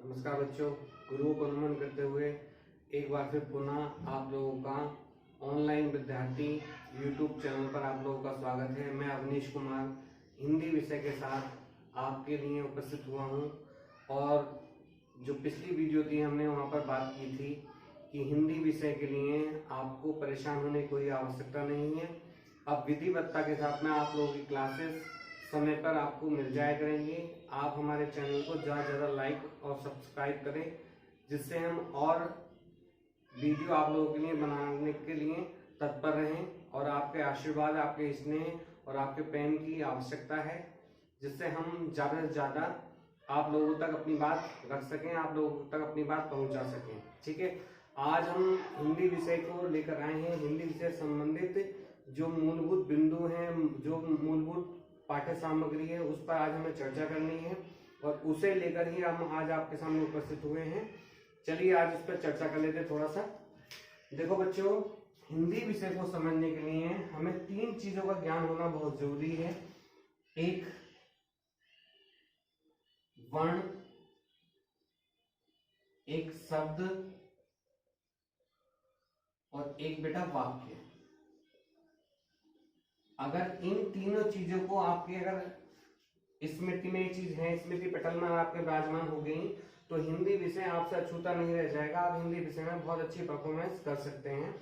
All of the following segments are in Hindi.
नमस्कार बच्चों, गुरुओं को नमन करते हुए एक बार फिर पुनः आप लोगों का ऑनलाइन विद्यार्थी यूट्यूब चैनल पर आप लोगों का स्वागत है। मैं अवनीश कुमार हिंदी विषय के साथ आपके लिए उपस्थित हुआ हूं। और जो पिछली वीडियो थी हमने वहां पर बात की थी कि हिंदी विषय के लिए आपको परेशान होने की कोई आवश्यकता नहीं है। अब विधिवत्ता के साथ में आप लोगों की क्लासेस समय पर आपको मिल जाया करेंगे। आप हमारे चैनल को ज़्यादा से ज़्यादा लाइक और सब्सक्राइब करें, जिससे हम और वीडियो आप लोगों के लिए बनाने के लिए तत्पर रहें। और आपके आशीर्वाद, आपके स्नेह और आपके प्रेम की आवश्यकता है, जिससे हम ज़्यादा से ज़्यादा आप लोगों तक अपनी बात रख सकें, आप लोगों तक अपनी बात पहुंचा सकें। ठीक है, आज हम हिंदी विषय को लेकर आए हैं। हिंदी विषय संबंधित जो मूलभूत बिंदु हैं, जो मूलभूत पाठ्य सामग्री है, उस पर आज हमें चर्चा करनी है और उसे लेकर ही हम आज आपके सामने उपस्थित हुए हैं। चलिए आज इस पर चर्चा कर लेते हैं थोड़ा सा। देखो बच्चों, हिंदी विषय को समझने के लिए हमें 3 चीजों का ज्ञान होना बहुत जरूरी है। एक वर्ण, एक शब्द और एक बेटा वाक्य। अगर इन तीनों चीजों को आपके अगर स्मृति में चीज है, स्मृति पटल में आपके विराजमान हो गई, तो हिंदी विषय आपसे अछूता नहीं रह जाएगा। आप हिंदी विषय में बहुत अच्छी परफॉर्मेंस कर सकते हैं।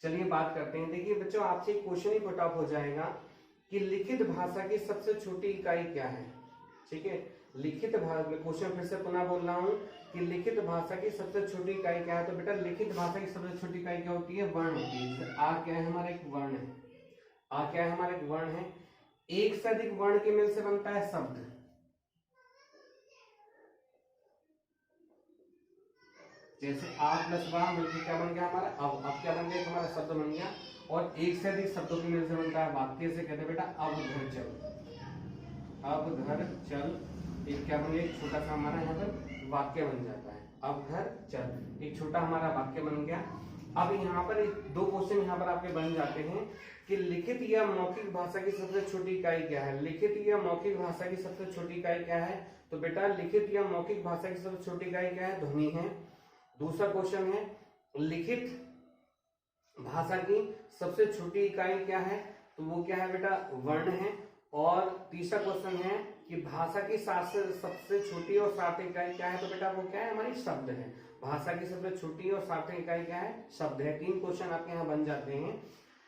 चलिए बात करते हैं। देखिए बच्चों, आपसे क्वेश्चन ही पुट अप हो जाएगा कि लिखित भाषा की सबसे छोटी इकाई क्या है। ठीक है, लिखित भाषा में क्वेश्चन फिर से पुनः बोल रहा हूँ कि लिखित भाषा की सबसे छोटी इकाई क्या है। तो बेटा लिखित भाषा की सबसे छोटी इकाई क्या होती है? वर्ण होती है। आ क्या है? हमारा एक वर्ण है। आ क्या है? हमारा एक वर्ण है। एक से अधिक वर्ण के मेल से बनता है शब्द। जैसे आ प्लस वाह मिलकर क्या बन गया हमारा? अब क्या बन गया? हमारा शब्द बन गया। और एक से अधिक शब्दों के मेल से बनता है वाक्य। से कहते हैं बेटा अब घर चल। अब घर चल एक क्या बन गया? एक छोटा सा हमारा यहाँ पर वाक्य बन जाता है। अब घर चल एक छोटा हमारा वाक्य बन गया। अब यहाँ पर 2 क्वेश्चन यहाँ पर आपके बन जाते हैं कि लिखित या मौखिक भाषा की सबसे छोटी इकाई क्या है। लिखित या मौखिक भाषा की सबसे छोटी इकाई क्या है? तो बेटा लिखित या मौखिक भाषा की सबसे छोटी इकाई क्या है? ध्वनि है। दूसरा क्वेश्चन है लिखित भाषा की सबसे छोटी इकाई क्या है? तो वो क्या है बेटा? वर्ण है। और तीसरा क्वेश्चन है कि भाषा की सबसे छोटी और सार्थक इकाई क्या है? तो बेटा वो क्या है? हमारी शब्द है। भाषा की सबसे छोटी और सार्थक इकाई क्या है? शब्द है। 3 क्वेश्चन आपके यहाँ बन जाते हैं।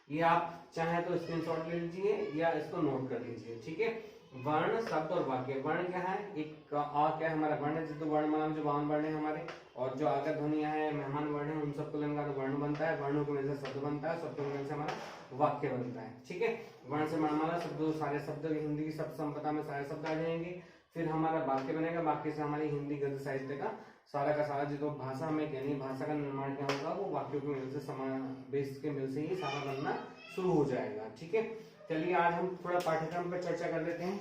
ये आप चाहे तो स्क्रीनशॉट ले लीजिए या इसको नोट कर लीजिए। ठीक है, वर्ण, शब्द और वाक्य। वर्ण क्या है? एक आ क्या है? हमारा वर्ण है। जितने वर्णमाला में जो 52 वर्ण है हमारे, और जो आकर ध्वनियां है, मेहमान वर्ण है, उन सबको लेकर वर्ण बनता है। वर्णों की वजह से शब्द बनता है, शब्दों की वजह से हमारा वाक्य बनता है। ठीक है, वर्ण से वर्णमाला, शब्दों सारे शब्द हिंदी की शब्द संपदा में सारे शब्द आ जाएंगे। फिर हमारा वाक्य बनेगा। वाक्य से हमारी हिंदी गद्य साहित्य का सारा जो भाषा हमें कहनी, भाषा का निर्माण क्या होगा, वो वाक्यों के मेल से समान बेस के मेल से ही सारा बनना शुरू हो जाएगा। ठीक है, चलिए आज हम थोड़ा पाठ्यक्रम पर चर्चा कर लेते हैं।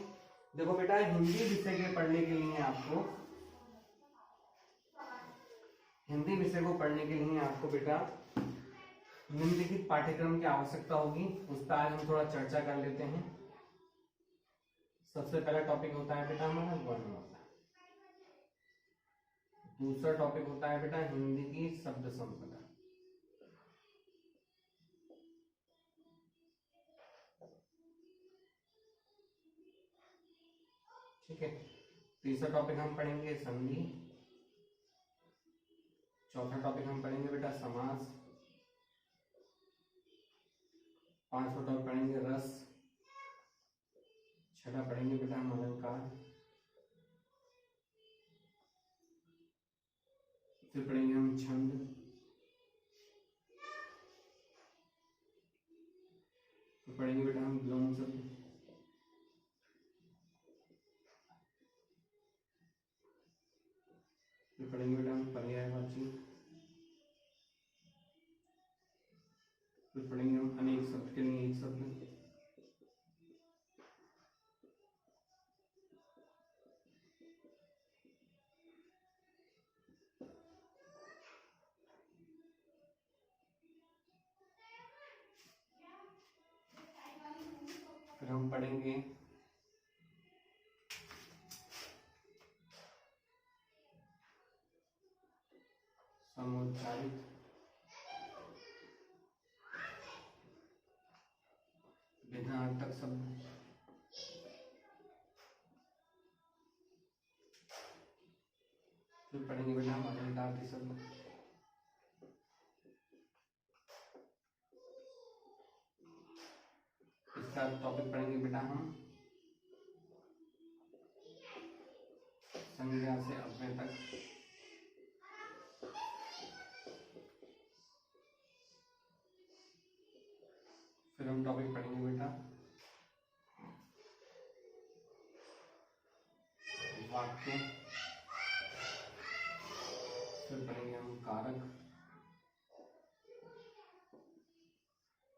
देखो बेटा, हिंदी विषय के पढ़ने के लिए आपको बेटा निम्नलिखित पाठ्यक्रम की आवश्यकता होगी। उस पर आज हम थोड़ा चर्चा कर लेते हैं। सबसे पहला टॉपिक होता है बेटा हमारा वर्णमाला। दूसरा टॉपिक होता है बेटा हिंदी की शब्द संपदा। ठीक है, तीसरा टॉपिक हम पढ़ेंगे संधि। चौथा टॉपिक हम पढ़ेंगे बेटा समास। पांचवा टॉपिक पढ़ेंगे रस। छठा पढ़ेंगे बेटा हम अलंकार। फिर पढ़ेंगे हम छंद। फिर पढ़ेंगे बेटा हम विलोम शब्द। फिर पढ़ेंगे बेटा हम पर्यायवाची। फिर पढ़ेंगे हम अनेक शब्द के लिए एक शब्द। फिर हम पढ़ेंगे समुच्चारित विधानार्थक शब्द, फिर पढ़ेंगे बेटा हम अनिर्धारित शब्द, इसका टॉपिक पढ़ेंगे बेटा हम संज्ञा से अव्यय तक, फिर हम टॉपिक पढ़ेंगे बेटा वाक्य, फिर पढ़ेंगे हम कारक,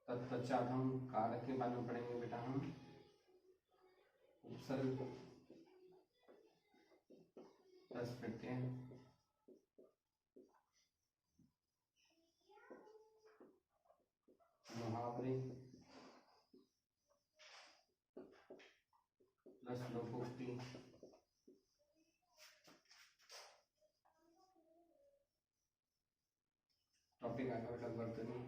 तत्पश्चात हम कारक के बारे में पढ़ेंगे बेटा हम उपसर्ग प्लस प्रत्यय, मुहावरे प्लस लोकोक्ति, टॉपिक आएगा बेटा वर्तनी,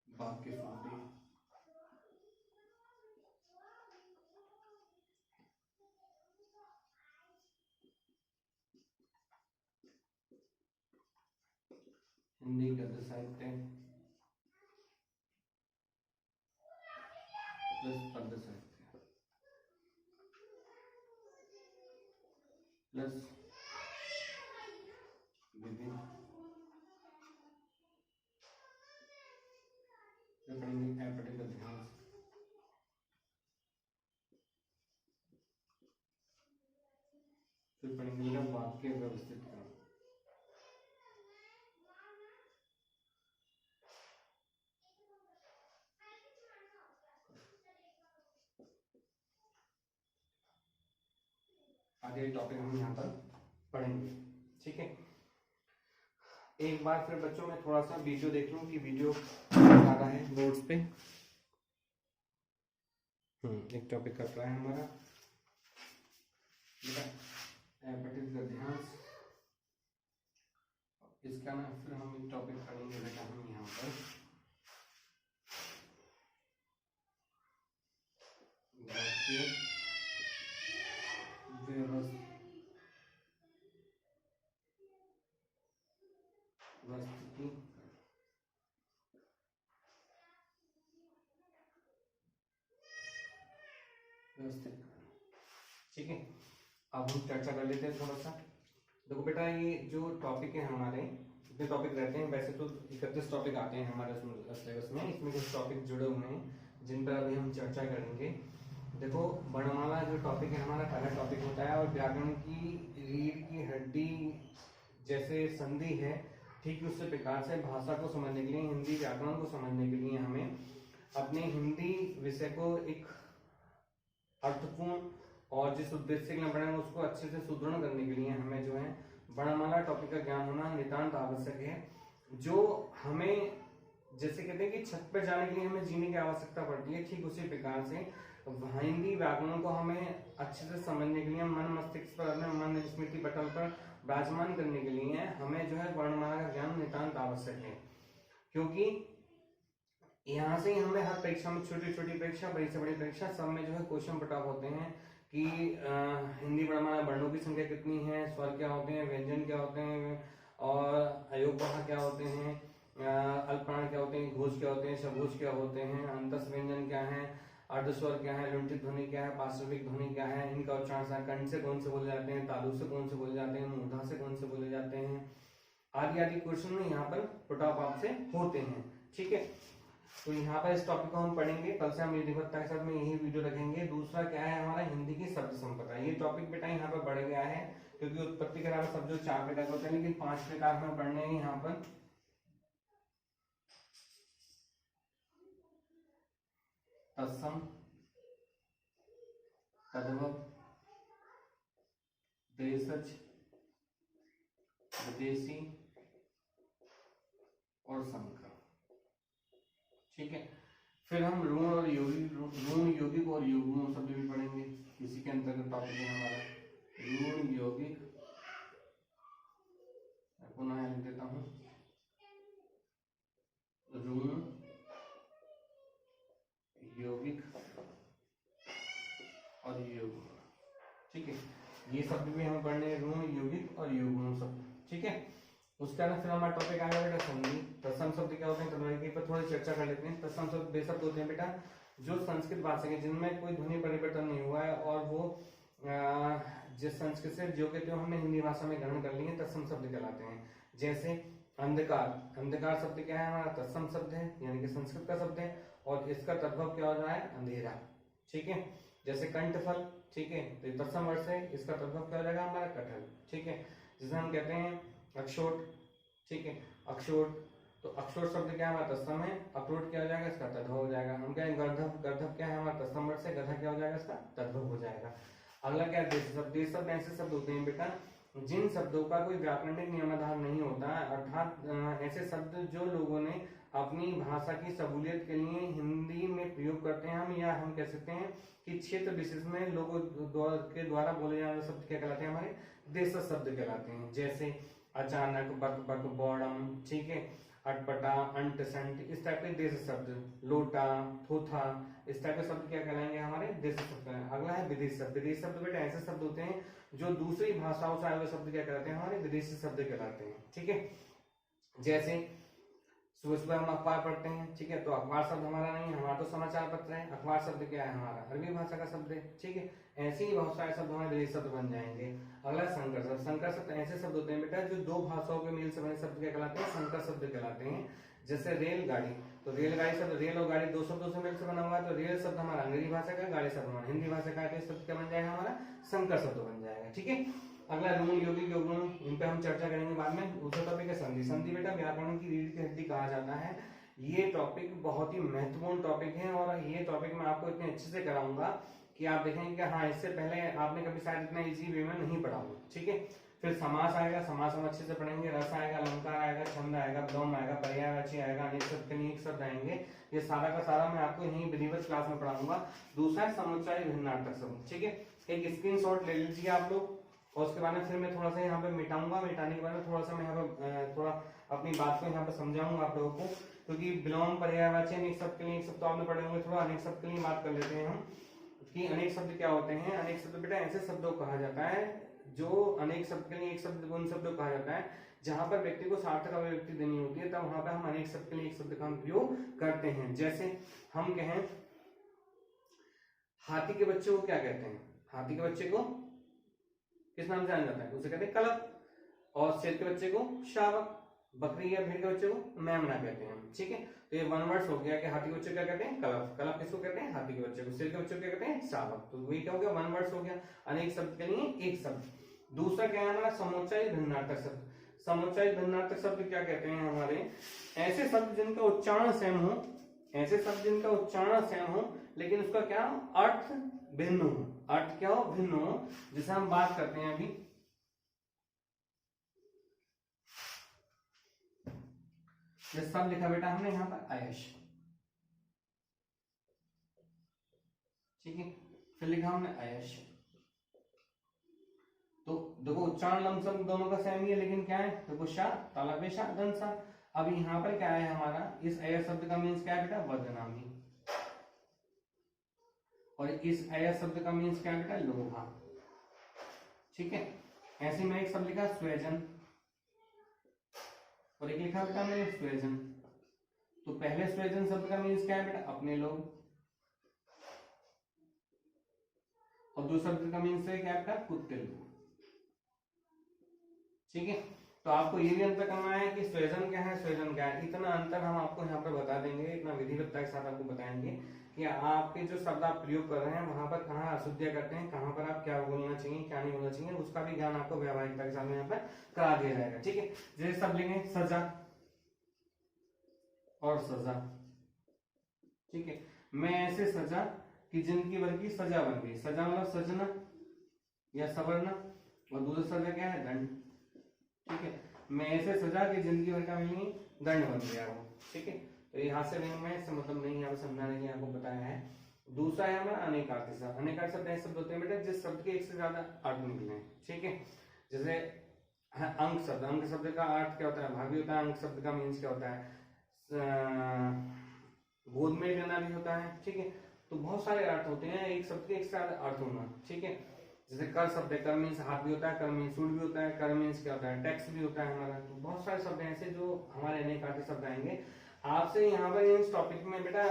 वाक्य शुद्धि, हिंदी गद्य साहित्य प्लस पद्य साहित्य प्लस विभिन्न, फिर पढ़ेंगे अपठित अध्यास, फिर पढ़ेंगे वाक्य व्यवस्थित क्रम, आगे टॉपिक हम यहाँ पर पढ़ेंगे। ठीक है, एक बार फिर बच्चों मैं थोड़ा सा वीडियो देख लूं कि वीडियो आ रहा है बोर्ड्स पे। एक टॉपिक कट रहा है हमारा अपठित गद्यांश, इसका ना फिर हम एक टॉपिक पढ़ेंगे बेटा हम यहाँ पर वाक्य व्यवस्थिति, व्यवस्थित। ठीक है, अब हम चर्चा कर लेते हैं थोड़ा सा। देखो बेटा ये जो टॉपिक है हमारे, इतने टॉपिक रहते हैं, वैसे तो 31 टॉपिक आते हैं हमारे सिलेबस में, इसमें कुछ टॉपिक जुड़े हुए हैं जिन पर अभी हम चर्चा करेंगे। देखो वर्णमाला जो टॉपिक है हमारा पहला टॉपिक होता है, और व्याकरण की रीढ़ की हड्डी जैसे संधि है, ठीक उसी प्रकार से भाषा को समझने के लिए, हिंदी व्याकरण को समझने के लिए हमें अपने हिंदी विषय को एक अर्थपूर्ण और जिस उद्देश्य के लिए पढ़ेंगे उसको अच्छे से सुदृढ़ करने के लिए हमें जो है वर्णमाला टॉपिक का ज्ञान होना नितांत आवश्यक है। जो हमें जैसे कहते हैं कि छत पर जाने के लिए हमें जीने की आवश्यकता पड़ती है, ठीक उसी प्रकार से हिंदी व्याकरण को हमें अच्छे से समझने के लिए, मन मस्तिष्क पर, अपने मन स्मृति पटल पर विराजमान करने के लिए हमें जो है वर्णमाला का ज्ञान नितांत आवश्यक है। क्योंकि यहाँ से ही हमें हर परीक्षा में, छोटी छोटी परीक्षा, बड़ी से बड़ी परीक्षा, सब में जो है क्वेश्चन पुट अप होते हैं कि हिंदी वर्णमाला वर्णों की संख्या कितनी है, स्वर क्या होते हैं, व्यंजन क्या होते हैं, और अयोगवाह क्या होते हैं, अल्पप्राण क्या होते हैं, घोष क्या होते हैं, शब्दघोष क्या होते हैं, अंतस व्यंजन क्या है, अर्धस्वर क्या है, लुंठित ध्वनि क्या है, पार्श्विक ध्वनि क्या है, इनका उच्चारण कंठ से कौन से बोले जाते हैं, तालु से कौन से बोले जाते हैं, मूर्धा से कौन से बोले जाते हैं, आदि आदि क्वेश्चन यहाँ पर पुट अप आपसे होते हैं। ठीक है, तो यहाँ पर इस टॉपिक को हम पढ़ेंगे। कल से हम निर्भरता के साथ में यही वीडियो रखेंगे। दूसरा क्या है हमारा हिंदी की शब्द संपदा, ये टॉपिक बेटा यहाँ पर बढ़ गया है, क्योंकि उत्पत्ति के अलावा शब्द 4 प्रकार होते हैं, लेकिन 5 प्रकार हमें पढ़ने हैं यहाँ पर। तत्सम, तद्भव, देशज, विदेशी और संकर। ठीक है, फिर हम ऋण और यौगिक, ऋण यौगिक और युग्म शब्द भी पढ़ेंगे, इसी के अंतर्गत टॉपिक है हमारा ऋण यौगिक पुनः लिख देता हूँ ऋण यौगिक और युग्म। ठीक है, ये शब्द भी हमें पढ़ने ऋण यौगिक और युग्म शब्द। ठीक है, उसका ना फिर हमारा टॉपिक आ गया बेटा संधि। तत्सम शब्द क्या होते हैं टर्मिनोलॉजी पर थोड़ी चर्चा कर लेते हैं। तत्सम शब्द वे शब्द होते हैं बेटा जो संस्कृत भाषा के जिनमें कोई ध्वनि परिवर्तन नहीं हुआ है और वो जिस संस्कृत से जो के त्यों हमने हिंदी भाषा में ग्रहण कर लिए तत्सम शब्द कहलाते हैं। जैसे अंधकार, अंधकार शब्द क्या है हमारा तत्सम शब्द है, यानी कि संस्कृत का शब्द है और इसका तद्भव क्या हो रहा है अंधेरा। ठीक है, जैसे कंठफल, ठीक है, तो ये तत्सम वर्ड से इसका तद्भव क्या हो जाएगा हमारा कटहल। ठीक है, जिसे हम कहते हैं अक्षोट। ठीक है, अक्षोट, तो अक्षोट शब्द क्या है हमारा तत्सम है, अखरोट क्या हो जाएगा इसका तद्भव हो जाएगा। हम क्या है गर्धव, गर्धव क्या है हमारा तत्सम वर्ड से, गधा क्या हो जाएगा इसका तद्भव हो जाएगा। अगला क्या है देश शब्द। देश शब्द ऐसे शब्द होते हैं बेटा जिन शब्दों का कोई व्याकरणिक नियमाधार नहीं होता, अर्थात ऐसे शब्द जो लोगों ने अपनी भाषा की सहूलियत के लिए हिंदी में प्रयोग करते हैं हम, या हम कह सकते हैं कि क्षेत्र विशेष में लोगों के द्वारा बोले जाने वाले शब्द क्या कहलाते हैं हमारे देशज शब्द कहलाते हैं। जैसे अचानक, बक बक, बौड़म, ठीक है, अटपटा, अंट संट, इस टाइप के देश शब्द, लोटा, थोथा, इस टाइप के शब्द क्या कहलाएंगे हमारे देश शब्द। अगला है विदेश शब्द। विदेश शब्द बेटा ऐसे शब्द होते हैं जो दूसरी भाषाओं से आए हुए शब्द क्या कहलाते हैं हमारे विदेशी शब्द कहलाते हैं। ठीक है, जैसे सुबह सुबह हम अखबार पढ़ते हैं, ठीक है, तो अखबार शब्द हमारा नहीं है, हमारा तो समाचार पत्र है। अखबार शब्द क्या है हमारा अरबी भाषा का शब्द है। ठीक है, ऐसे ही बहुत सारे शब्द हमारे विदेशी शब्द बन जाएंगे। अगला संकर शब्द। संकर शब्द ऐसे शब्द होते हैं बेटा जो दो भाषाओं के मेल से बने शब्द क्या कहलाते हैं संकर शब्द कहलाते हैं। जैसे रेलगाड़ी, तो रेलगाड़ी शब्द, रेल और गाड़ी दो शब्दों से मेल से बना हुआ है, तो रेल शब्द हमारा अंग्रेजी भाषा का, गाड़ी शब्द हमारा हिंदी भाषा का, तो शब्द क्या बन जाएगा हमारा संकर शब्द बन जाएगा। ठीक है, अगला ऋण यौगिक युग्म, इन पे हम चर्चा करेंगे बाद में। दूसरा टॉपिक है संधि। संधि बेटा व्याकरण की रीढ़ की हड्डी कहा जाता है। ये टॉपिक बहुत ही महत्वपूर्ण टॉपिक है और ये टॉपिक मैं आपको इतने अच्छे से कराऊंगा कि आप देखेंगे कि हाँ इससे पहले आपने कभी शायद इतना इजी वे में नहीं पढ़ा होगा। ठीक है, फिर समास आएगा, समास हम अच्छे से पढ़ेंगे, रस आएगा, अलंकार आएगा, छंद आएगा, विलोम आएगा, पर्यायवाची आएगा, अनेक शब्द अनेक शब्द आएंगे। ये सारा का सारा मैं आपको यही विधिवत क्लास में पढ़ाऊंगा। दूसरा है समुच्चय भिन्नार्थक शब्द। ठीक है, एक स्क्रीनशॉट ले लीजिए आप लोग और उसके बाद में फिर मैं थोड़ा सा यहाँ पे मिटाऊंगा। मिटाने के बाद में थोड़ा सा मैं यहाँ पे थोड़ा अपनी बात को यहाँ पे समझाऊंगा आप लोगों को, क्योंकि विलोम, पर्यायवाची, अनेक शब्द के लिए एक शब्द तो आपने पढ़े होंगे। थोड़ा अनेक शब्द के लिए बात कर लेते हैं हम कि अनेक शब्द क्या होते हैं। अनेक शब्द बेटा ऐसे शब्दों को कहा जाता है जो अनेक शब्द के लिए एक शब्द उन शब्दों को कहा जाता है जहां पर व्यक्ति को सार्थक अभिव्यक्ति देनी होती है, तब वहां पर हम अनेक शब्द के लिए एक शब्द का हम प्रयोग करते हैं। जैसे हम कहें हाथी के बच्चे को क्या कहते हैं, हाथी के बच्चे को किस नाम से जाना जाता है, उसे कहते हैं कलप, और शेर के बच्चे को शावक, बकरी या भेड़ के बच्चे को मेमना कहते हैं। ठीक है, तो ये वन वर्ड्स हो गया कि हाथी के बच्चे क्या कहते हैं कलप, कलप किसको कहते हैं हाथी के बच्चे को, शेर के बच्चे को क्या कहते हैं शावक। तो वही क्या हो गया वन वर्ड्स हो गया, अनेक शब्द के लिए एक शब्द। दूसरा क्या है हमारा समुच्चय भिन्नार्थक शब्द। समुच्चय भिन्नार्थक शब्द क्या कहते हैं हमारे ऐसे शब्द जिनका उच्चारण सेम हो, ऐसे शब्द जिनका उच्चारण सेम हो लेकिन उसका क्या अर्थ भिन्न हो, अर्थ क्या हो भिन्न हो। जैसे हम बात करते हैं अभी सब लिखा बेटा हमने यहाँ पर आयश, ठीक है, फिर लिखा हमने आयश। तो देखो उच्चारण लमसम दोनों का सेम ही है लेकिन क्या है देखो शा ताला पे शा दन सा। अब यहाँ पर क्या है हमारा इस आयश शब्द का मीन्स क्या है बेटा वर्धनामी, और इस आयश शब्द का मीन्स क्या है बेटा लोहा। ठीक है, ऐसे में एक शब्द लिखा स्वेजन और एक लिखा बेटा हमने स्वेजन। तो पहले स्वेजन शब्द का मीन्स क्या है बेटा अपने लोग, और दूसरे शब्द का मीन्स क्या है बेटा कुत्ते लोग। ठीक है, तो आपको ये भी अंतर करना है कि स्वेजन क्या है स्वेजन क्या है। इतना अंतर हम आपको यहाँ पर बता देंगे, इतना विधिवत्ता के साथ आपको बताएंगे कि आपके जो शब्द आप प्रयोग कर रहे हैं वहां पर कहाँ अशुद्धियां करते हैं, कहाँ पर आप क्या बोलना चाहिए क्या नहीं बोलना चाहिए, उसका भी ज्ञान आपको व्यावहारिकता के साथ यहाँ पर करा दिया जाएगा। ठीक है, जैसे सब लेंगे सजा और सजा। ठीक है, मैं ऐसे सजा कि जिनकी भर की सजा बन गई, सजा मतलब सजना या सवरना, और दूसरा सजा क्या है दंड। ठीक है, मैं ऐसे सजा कि जिंदगी भर का मिली दंड बन गया वो। ठीक है, तो यहाँ से मैं इससे मतलब नहीं यहाँ पे समझाने के आपको बताया है। दूसरा है हमारा अनेकार्थी शब्द। अनेकार्थी शब्द ऐसे शब्द होते हैं बेटा जिस शब्द के एक से ज्यादा अर्थ निकले। ठीक है, जैसे हाँ, अंक शब्द का अर्थ क्या होता है, भावी होता है। अंक शब्द का मीन्स क्या होता है, गोद में लेना भी होता है, ठीक है। तो बहुत सारे अर्थ होते हैं एक शब्द के, एक साथ अर्थ होना, ठीक है। जैसे कर शब्द है, कर मीन्स हाथ भी होता है, कर मीन्स सूट भी होता है, कर मीन्स क्या होता है, टैक्स भी होता है हमारा। तो बहुत सारे शब्द हैं ऐसे जो हमारे अनेक आते शब्द आएंगे आपसे यहाँ पर इस टॉपिक में बेटा।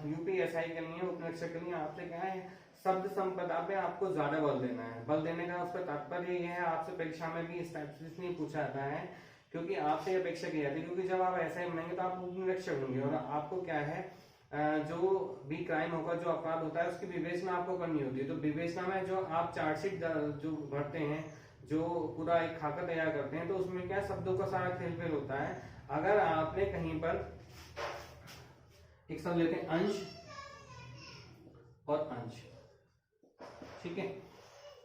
यूपीएसआई के लिए, उपनिरीक्षक के लिए आपसे क्या है, शब्द संपदा पे आपको ज्यादा बल देना है। बल देने का उसका तात्पर्य ये है, आपसे परीक्षा में भी इस टाइप से इसलिए पूछा जाता है क्योंकि आपसे अपेक्षा की जाती है, क्योंकि जब आप ऐसा ही बनेंगे तो आप उपनिरीक्षक होंगे और आपको क्या है, जो भी क्राइम होगा, जो अपराध होता है उसकी विवेचना आपको करनी होती है। तो विवेचना में जो आप चार्जशीट जो भरते हैं, जो पूरा एक खाका तैयार करते हैं, तो उसमें क्या शब्दों का सारा खेलफेल होता है। अगर आपने कहीं पर एक शब्द लेते हैं अंश और अंश, ठीक है,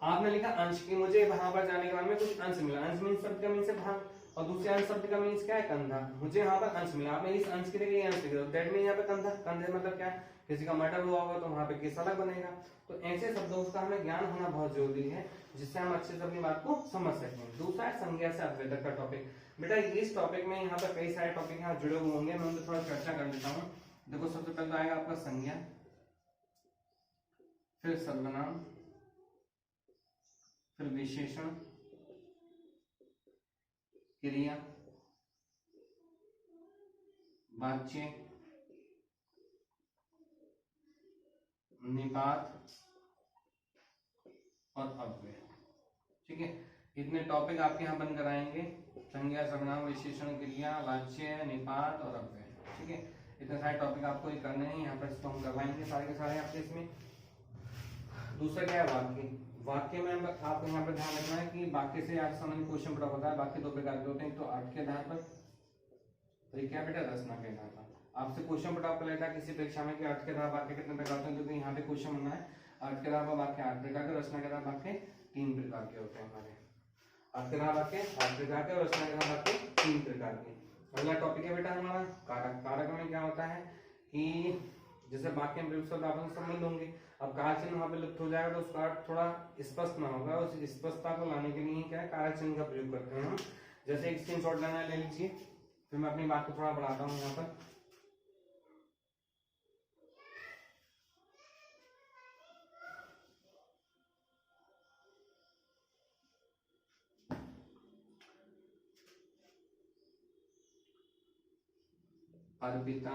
आपने लिखा अंश की, मुझे वहां पर जाने के बाद में कुछ अंश मिला। अंश मीन्स शब्द का मीन्स है भाग, और दूसरे अंश शब्द का मीन्स क्या है, कंधा। मुझे यहाँ पर अंश मिला, आपने इस अंश के लिए अंश लिखा, दैट मीन यहाँ पे कंधा। कंधे मतलब क्या है, किसी का मर्डर हुआ होगा तो वहां पे केस अलग बनेगा। तो ऐसे शब्दों का हमें ज्ञान होना बहुत जरूरी है, जिससे हम अच्छे से अपनी बात को समझ सकें। दूसरा है संज्ञा से अभ्वेदक का टॉपिक। बेटा इस टॉपिक में यहाँ पर कई सारे टॉपिक यहाँ जुड़े हुए होंगे, मैं उनको थोड़ा चर्चा कर लेता हूँ। देखो सबसे पहले आएगा आपका संज्ञा, फिर सर्वनाम, फिर विशेषण, क्रिया, वाच्य, निपात और अव्यय, ठीक है। इतने टॉपिक आपके यहाँ बन कराएंगे, संज्ञा, सर्वनाम, विशेषण, क्रिया, वाच्य, निपात और अव्यय, ठीक है। इतने सारे टॉपिक आपको ये करने हैं, यहाँ पर इसको हम करवाएंगे सारे के सारे आपके इसमें। दूसरा क्या है, वाक्य। वाक्य में आपको यहाँ पर ध्यान रखना है कि वाक्य से आप समझ क्वेश्चन पड़ा होता है। वाक्य दो प्रकार के होते हैं, तो अर्थ के आधार पर, तो क्या बेटा रचना के आधार पर। आपसे क्वेश्चन पड़ा आपको लेता है किसी परीक्षा में कि अर्थ के आधार वाक्य कितने प्रकार के, क्योंकि यहाँ पे क्वेश्चन बनना है। अर्थ के आधार वाक्य 8 प्रकार के, रचना के आधार वाक्य 3 प्रकार के होते हैं हमारे। अर्थ के आधार वाक्य 8 प्रकार के, रचना के आधार वाक्य 3 प्रकार के। अगला टॉपिक है बेटा हमारा कारक। कारक में क्या होता है कि जैसे वाक्य में प्रयुक्त शब्द आपस में संबंध होंगे, अब कारक चिन्ह वहां पे लुप्त हो जाएगा तो उसका अर्थ थोड़ा स्पष्ट ना होगा। उस स्पष्टता को लाने के लिए क्या है, कारक चिन्ह का प्रयोग करते हैं हम। जैसे एक स्क्रीनशॉट लेना है, ले लीजिए, फिर मैं अपनी बात को थोड़ा बढ़ाता हूँ यहाँ पर। अर्पिता,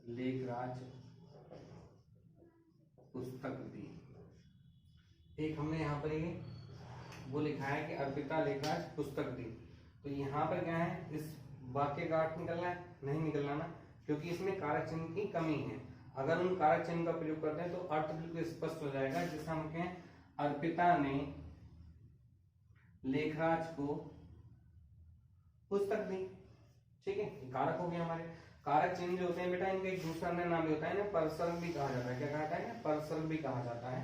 लेखराज, पुस्तक दी। एक हमने यहाँ पर ये वो लिखा है कि अर्पिता, लेखराज, पुस्तक दी। तो यहाँ पर क्या है, इस वाक्य का अर्थ निकलना है, नहीं निकलना ना, क्योंकि इसमें कारक चिन्ह की कमी है। अगर हम कारक चिन्ह का प्रयोग करते हैं तो अर्थ बिल्कुल स्पष्ट हो जाएगा। जैसे हम कहें अर्पिता ने लेखराज को पुस्तक दी, ठीक है, कारक हो गया हमारे। कारक चिन्ह जो होते हैं बेटा, इनका एक दूसरा अन्य नाम भी होता है ना, परसर्ग भी कहा जाता है। क्या कहा जाता है, परसर्ग भी कहा जाता है।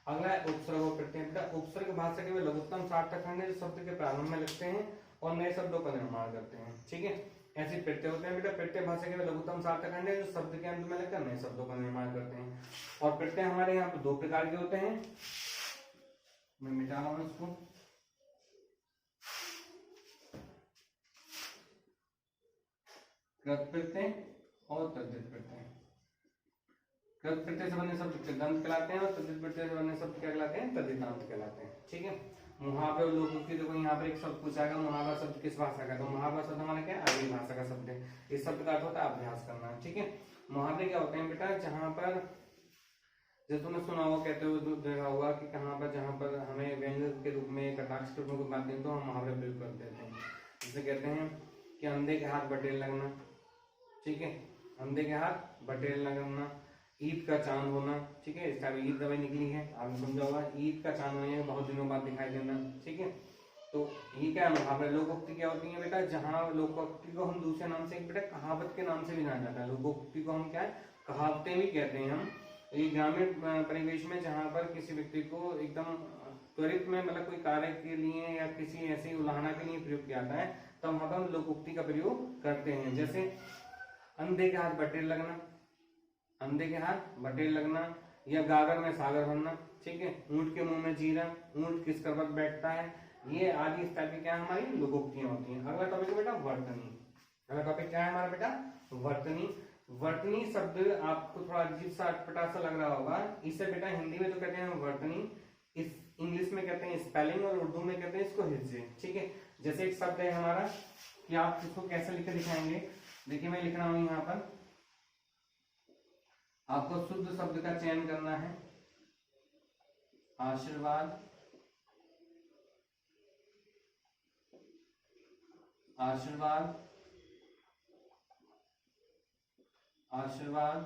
अगला है उपसर्ग और प्रत्यय। बेटा उपसर्ग भाषा के वे लघुत्तम सार्थक खंड है जो शब्द के प्रारंभ में लगते हैं और नए शब्दों का निर्माण करते हैं, ठीक है। ऐसे प्रत्यय होते हैं बेटा, प्रत्यय भाषा के वे लघुत्तम सार्थक खंड है जो शब्द के अंत में लगकर नए शब्दों का निर्माण करते हैं। और प्रत्यय हमारे यहाँ पर 2 प्रकार के होते हैं, मैं मिटा रहा हूं इसको। कृत प्रत्यय और तद्धित प्रत्यय। कृत प्रत्यय से बने शब्द कृदंत कहलाते हैं और तद्धित प्रत्यय से बने शब्द क्या कहलाते हैं, तद्धितांत कहलाते हैं, ठीक है। मुहावरे और लोकोक्ति, देखो यहाँ पर एक शब्द पूछा गया, मुहावरा शब्द किस भाषा का, तो मुहावरा शब्द हमारा क्या है, आर्य भाषा का शब्द है। इस शब्द का अर्थ होता है अभ्यास करना, ठीक है। मुहावरे क्या होते हैं बेटा, जहां पर जैसे तुमने सुना होगा, कहते हुए देखा होगा कि कहाँ पर जहां पर हमें व्यंजक के रूप में, कटाक्ष के रूप में बात दें तो हम मुहावरे प्रयोग कर देते हैं। जैसे कहते हैं कि अंधे के हाथ बटेर लगना, ठीक है, अंधे के हाथ बटेर लगना, ईद का चांद होना, ठीक है, इस टाइम ईद दवाई निकली है, आपने समझा होगा, ईद का चांद होने बहुत दिनों बाद दिखाई देना, ठीक है। तो ये क्या मुहावरे। लोकोक्ति क्या होती है बेटा, जहाँ लोकोक्ति को हम दूसरे नाम से बेटा कहावत के नाम से भी जाना जाता है। लोकोक्ति को हम क्या है, कहावतें भी कहते हैं हम। ये ग्रामीण परिवेश में जहाँ पर किसी व्यक्ति को एकदम त्वरित में, मतलब कोई कार्य के लिए या किसी ऐसी उलाहना के लिए प्रयोग किया जाता है, तब वहां पर हम लोकोक्ति का प्रयोग करते हैं। जैसे अंधे के हाथ बटेर लगना, अंधे के हाथ बटेर लगना, या गागर में सागर भरना, ठीक है, ऊंट के मुंह में जीरा, ऊंट किस कर पर बैठता है, ये आदि इस टाइप की क्या हमारी लोकोक्तियां होती हैं। अगला टॉपिक है बेटा वर्तनी। अगला टॉपिक क्या है हमारा बेटा, वर्तनी। वर्तनी शब्द आपको थोड़ा अजीब सा अटपटा सा लग रहा होगा, इसे बेटा हिंदी में तो कहते हैं वर्तनी, इस इंग्लिश में कहते हैं स्पेलिंग, और उर्दू में कहते हैं इसको हिज्जे, ठीक है। जैसे एक शब्द है हमारा कि आप इसको कैसे लिख के दिखाएंगे, देखिए मैं लिख रहा हूं यहाँ पर, आपको शुद्ध शब्द का चयन करना है, आशीर्वाद, आशीर्वाद, आशीर्वाद,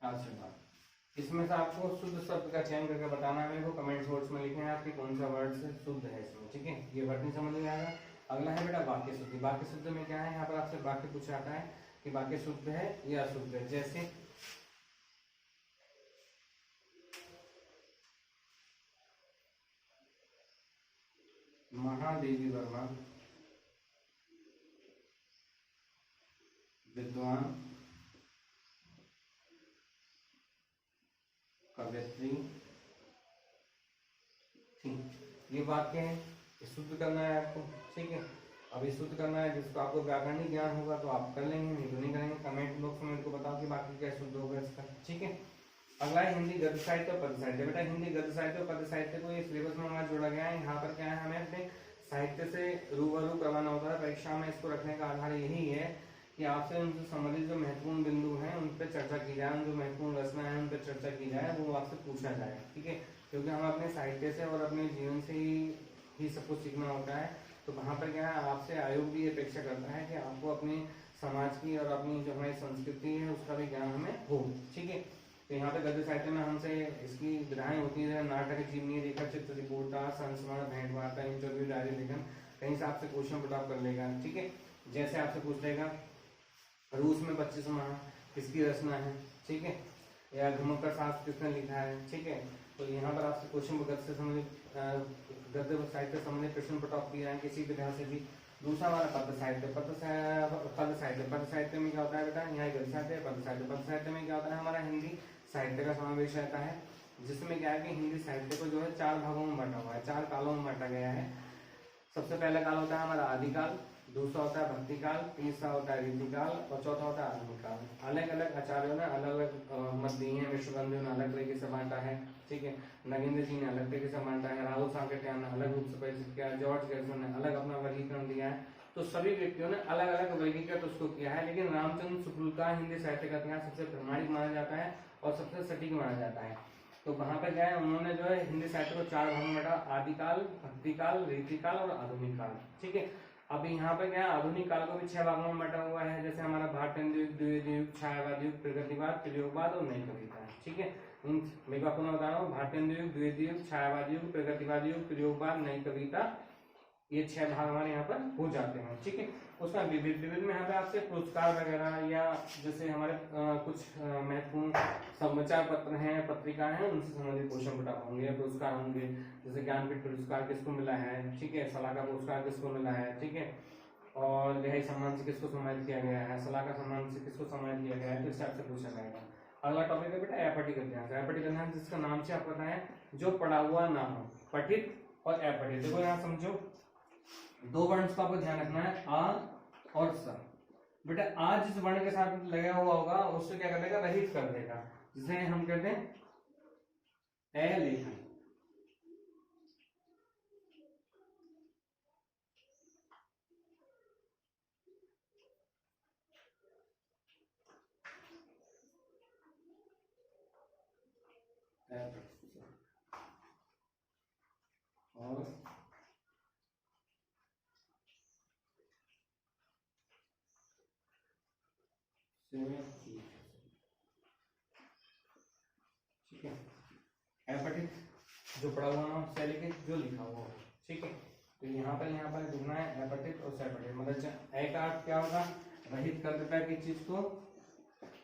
आशीर्वाद। इसमें से आपको शुद्ध शब्द का चयन करके बताना है, मेरे को कमेंट बॉक्स में लिखना है आपके कौन सा वर्ड से शुद्ध है इसमें, ठीक है। ये वर्तनी समझ में आएगा। अगला है बेटा वाक्य शुद्धि। वाक्य शुद्ध में क्या है, यहाँ पर आपसे वाक्य पूछा जाता है कि वाक्य शुद्ध है या अशुद्ध है। जैसे महादेवी वर्मा विद्वान कवयित्री थी, ये वाक्य है, शुद्ध करना है आपको, ठीक है। अब ये शुद्ध करना है, जिसको आपको व्याकरणिक ज्ञान होगा तो आप कर लेंगे, नहीं तो नहीं करेंगे। कमेंट बॉक्स में मेरे को बताओ कि वाक्य क्या शुद्ध होगा इसका, ठीक है। अगला है हिंदी गद्य साहित्य और पद्य साहित्य। बेटा हिंदी गद्य साहित्य और पद्य साहित्य को ये सिलेबस में हमारा जोड़ा गया है। यहाँ पर क्या है, हमें अपने साहित्य से रूबरू करवाना होता है। परीक्षा में इसको रखने का आधार यही है कि आपसे उनसे संबंधित जो महत्वपूर्ण बिंदु हैं उन पर चर्चा की जाए, जो महत्वपूर्ण रचना है उन पर चर्चा की जाए, वो आपसे पूछा जाए, ठीक है। क्योंकि हम अपने साहित्य से और अपने जीवन से ही सब कुछ सीखना होता है। तो वहाँ पर क्या है, आपसे आयोग भी अपेक्षा करता है कि आपको अपने समाज की और अपनी जो हमारी संस्कृति है उसका भी ज्ञान हमें हो, ठीक है। तो यहाँ पे गद्य साहित्य में हमसे इसकी विधाएं होती है, नाटक, जीवनी, रेखा चित्र, रिपोर्टा, संस्मरण, भेंट वार्ता, इंटरव्यू, डायरी लेखन, कहीं से आपसे क्वेश्चन पुट अप कर लेगा, ठीक है। जैसे आपसे पूछ लेगा रूस में 25 माह किसकी रचना है, ठीक है, या घुमक का शास्त्र किसने लिखा है, ठीक है। तो यहाँ पर आपसे क्वेश्चन गद्य से संबंधित गद्य साहित्य संबंधित प्रश्न पुट अप किया है किसी विधा से भी। दूसरा हमारा पद्य साहित्य। पद्य साहित्य में क्या होता है बेटा, यहाँ गद्य साहित्य, पद्य साहित्य। पद्य साहित्य में क्या होता है, हमारा हिंदी साहित्य का समावेश रहता है, जिसमें क्या है कि हिंदी साहित्य को जो है 4 भागों में बांटा हुआ है, 4 कालों में बांटा गया है। सबसे पहला काल होता है हमारा आदिकाल, दूसरा होता है भक्तिकाल, तीसरा होता है रीतिकाल और चौथा होता है आधुनिक काल। अलग अलग आचार्यों ने अलग अलग मत दिए हैं। विश्वबंधु ने अलग तरीके से बांटा है, ठीक है। नगेंद्र जी ने अलग तरीके से बांटा है, राहुल सांकृत्यायन ने अलग रूप से परिचित किया, जॉर्ज गैरिसन ने अलग अपना वर्गीकरण दिया है। तो सभी व्यक्तियों ने अलग अलग वर्गीकृत उसको किया है, लेकिन रामचंद्र शुक्ल का हिंदी साहित्य का इतिहास सबसे प्रामाणिक माना जाता है और सबसे सटीक माना जाता है। तो वहां पर क्या है, उन्होंने जो है हिंदी साहित्य को 4 भागों में बांटा, आदिकाल, भक्तिकाल, रीतिकाल और आधुनिक काल, ठीक है। अब यहाँ पे क्या है, आधुनिक काल को भी 6 भागों में बांटा हुआ है, जैसे हमारा भारतेंदु युग, द्विवेदी युग, छायावाद युग, प्रगतिवाद, प्रयोगवाद और नई कविता, ठीक है। मैं आपको बता रहा हूँ, भारतेंदु युग, द्विवेदी युग, छायावाद युग, प्रगतिवाद युग, प्रयोगवाद, नई कविता, ये 6 भाग हमारे यहाँ पर हो जाते हैं, ठीक है। उसमें विविध में यहाँ पे आपसे पुरस्कार वगैरह या जैसे हमारे कुछ महत्वपूर्ण समाचार पत्र हैं, पत्रिकाएं हैं, उनसे संबंधित क्वेश्चन पुट अप होंगे, पुरस्कार होंगे। जैसे ज्ञानपीठ पुरस्कार किसको मिला है, ठीक है, सलाहकार पुरस्कार किसको मिला है, ठीक है, और रिहाई सम्मान से किसको सम्मानित किया गया है, सलाहकार सम्मान से किसको सम्मानित किया गया है, तो इस टाइप से पूछा जाएगा। अगला टॉपिक है बेटा अपठित गद्यांश। अपठित गद्यांश जिसका नाम से आपको पता है, जो पढ़ा हुआ ना हो, पठित और अपठित। देखो यहाँ समझो, 2 वर्ण का आपको ध्यान रखना है, आ और स। बेटा आ जिस वर्ण के साथ लगा हुआ होगा उससे क्या कर देगा, रहित कर देगा, जिसे हम कहते हैं अलेखन। और ठीक है, अपठित जो पढ़ा हुआ ना उससे लेके जो लिखा हुआ हो, ठीक है। तो यहाँ पर लिखना है अपठित और सपठित। मतलब ए का अर्थ क्या होगा, रहित कर देता है किसी चीज को,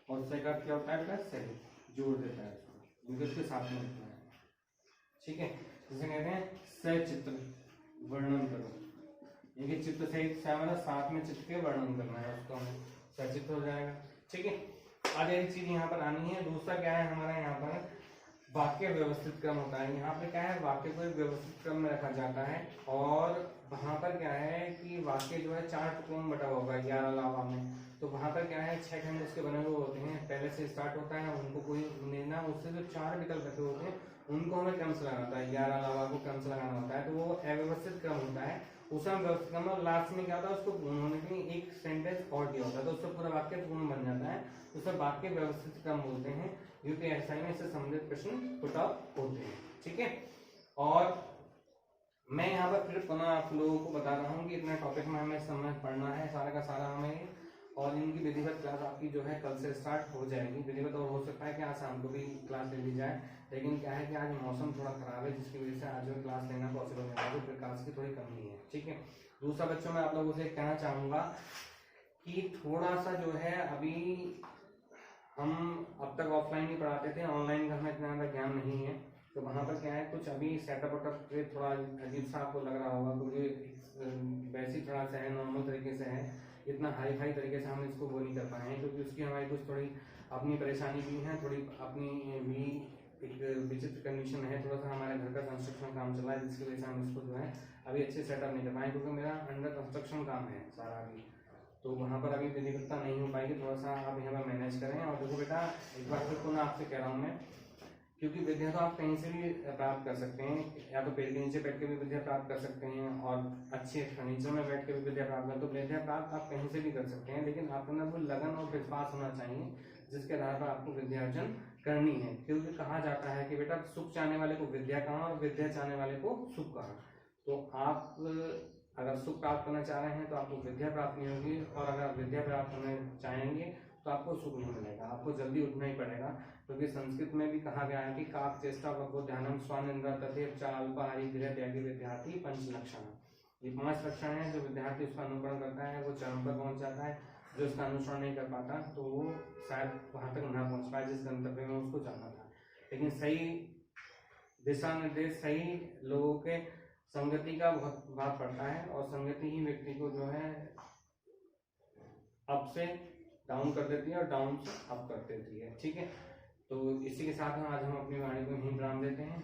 और से का अर्थ क्या होता है, सही जोड़ देता है उसको, विगत के साथ में लिखना है, ठीक है। जैसे कहते हैं सचित्र वर्णन करो, इनके चित्त सहित मतलब साथ में चित्त के वर्णन करना है, उसको हमें सचित हो जाएगा। ठीक है, आगे एक चीज यहाँ पर आनी है। दूसरा क्या है हमारा यहाँ पर वाक्य व्यवस्थित क्रम होता है। यहाँ पे क्या है वाक्य को एक व्यवस्थित क्रम में रखा जाता है और वहां पर क्या है कि वाक्य जो है 4 टुकड़ों में बटा होगा 11 लावा में। तो वहां पर क्या है 6 खंड उसके बने हुए होते हैं, पहले से स्टार्ट होता है, उनको कोई लेना, उससे जो 4 विकल्प रखे होते हैं उनको हमें क्रम से लगाना होता है, 11 लावा को क्रम से लगाना होता है। तो वो अव्यवस्थित क्रम होता है, उसमें व्यवस्थित क्रम और लास्ट में क्या होता है उसको पूर्ण होने के लिए एक सेंटेंस और दिया होता है, तो उससे पूरा वाक्य पूर्ण बन जाता है, उसे वाक्य व्यवस्थित क्रम बोलते हैं। यूपीएससी में इससे संबंधित प्रश्न पुट अप होते हैं। ठीक है, और मैं यहाँ पर फिर पुनः आप लोगों को बता रहा हूँ कि इतना टॉपिक में हमें समय पढ़ना है सारा का सारा हमें, और इनकी विधिवत क्लास आपकी जो है कल से स्टार्ट हो जाएगी विधिवत, और हो सकता है कि आज शाम को भी क्लास ले ली जाए, लेकिन क्या है कि आज मौसम थोड़ा खराब है जिसकी वजह से आज जो क्लास लेना पॉसिबल नहीं है, प्रकाश की थोड़ी कमी है। ठीक है, दूसरा बच्चों मैं आप लोगों से कहना चाहूँगा कि थोड़ा सा जो है अभी हम अब तक ऑफलाइन ही पढ़ाते थे, ऑनलाइन का हमें इतना ज्ञान नहीं है, तो वहाँ पर क्या है कुछ अभी सेटअप वटअप थोड़ा अजीब सा आपको लग रहा होगा, क्योंकि वैसे ही थोड़ा सा है, नॉर्मल तरीके से है, इतना हाई फाई तरीके से हम इसको वो नहीं कर पाए हैं, क्योंकि उसकी हमारी कुछ थोड़ी अपनी परेशानी भी है, थोड़ी अपनी भी एक विचित्र कंडीशन है, थोड़ा सा हमारे घर का कंस्ट्रक्शन काम चल रहा है, जिसकी वजह से हम इसको जो है अभी अच्छे सेटअप नहीं कर पाए, क्योंकि मेरा अंडर कंस्ट्रक्शन काम है सारा अभी, तो वहाँ पर अभी विधिवत्ता नहीं हो पाएगी, थोड़ा सा आप यहाँ पर मैनेज करें। और देखो बेटा एक बार फिर पुनः आपसे कह रहा हूँ मैं, क्योंकि विद्या तो आप कहीं से भी प्राप्त कर सकते हैं, या तो पेड़ के नीचे बैठ के भी विद्या प्राप्त कर सकते हैं, और अच्छे फर्नीचर में बैठ के भी विद्या प्राप्त कर, तो विद्या प्राप्त आप कहीं से भी कर सकते हैं, लेकिन आपके अंदर वो लगन और विश्वास होना चाहिए जिसके आधार पर आपको विद्या अर्जन करनी है। क्योंकि कहा जाता है कि बेटा सुख चाहने वाले को विद्या कहाँ और विद्या चाहने वाले को सुख कहाँ। तो आप अगर सुख प्राप्त करना चाह रहे हैं तो आपको विद्या प्राप्त नहीं होगी, और अगर आप विद्या प्राप्त करना चाहेंगे तो आपको सुख नहीं मिलेगा, आपको जल्दी उठना ही पड़ेगा, क्योंकि संस्कृत में भी कहा गया है कि काक चेष्टा वक्रो ध्यानम स्वानिंद्र तथेव च अल्पाहारी गृह त्यागी विद्यार्थी 5 लक्षण। ये 5 लक्षण है, जो विद्यार्थी उसका अनुकरण करता है वो चरम पर पहुंच जाता है, जो उसका अनुसरण नहीं कर पाता तो वो शायद वहां तक ना पहुंच पाए जिस गंतव्य में उसको जाना था। लेकिन सही दिशा निर्देश, सही लोगों के संगति का बहुत भाग पड़ता है, और संगति ही व्यक्ति को जो है अप से डाउन कर देती है और डाउन से अप कर देती है। ठीक है, तो इसी के साथ आज हम अपनी वाणी को यहीं विराम देते हैं।